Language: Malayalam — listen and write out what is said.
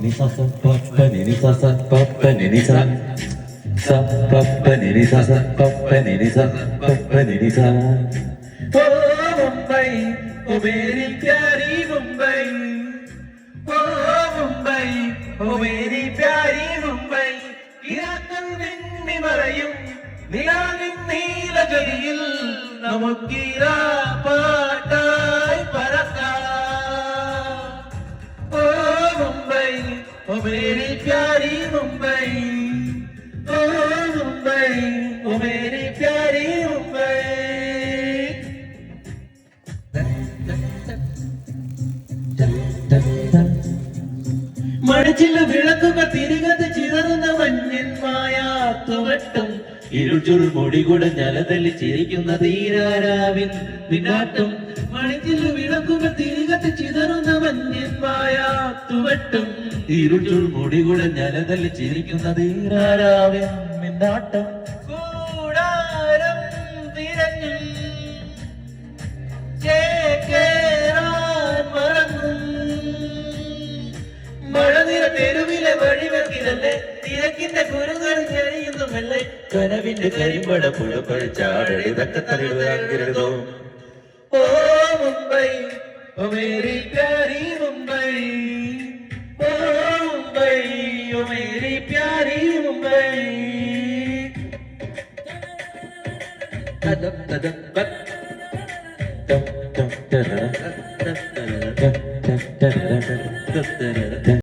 ni sa sa pa pa ni sa sa pa pa ni sa sa pa pa ni sa sa pa pa ni sa pa pa ni sa ओ मुंबई ओ मेरी प्यारी मुंबई ओ मुंबई ओ मेरी प्यारी मुंबई ഇരാക്കൽ മിന്നി മറയും നിലാവിൻ നീലഗതിയിൽ നമുക്കിരാ പാട്ടായി പറക്കാം ഓ മുംബൈ ഓ മേരി പ്യാരി മുംബൈ ഓ മുംബൈ ഓ മേരി പ്യാരി മുംബൈ മഴച്ചില്ല വിളക്കുകൾ തിരികത്ത് ചിതറുന്ന മഞ്ഞൻ മായാത്തുവട്ടം ഇരുചുൾ മുടികുട ജലതല്ലി ചിരിക്കുന്ന തീരാരാവിൻ പിന്നാട്ടം മഴച്ചില്ല വിളക്കുകൾ തിരികത്ത് ചിതറുന്ന മഞ്ഞൻ മായാത്തുവട്ടം ഇരുചുൾ മുടികുട ജലതല്ലി ചിരിക്കുന്ന തീരാരാവിൻ പിന്നാട്ടം കൂടാരം തിരഞ്ഞു ചേക്കേറാൻ മറങ്ങും മഴനിര തെരുവിലെ വഴിവെക്കിലല്ലേ തിരക്കിന്റെ കുരുകൾ കഴിയുന്നുമല്ലേ കനവിന്റെ കരിമ്പട പുഴപ്പഴിച്ചാടരുതൊക്കെ തരുതോ ഓ മുംബൈ ഓ മേരി പ്യാരി മുംബൈ ഓ മുംബൈ ഓ മേരി പ്യാരി മുംബൈ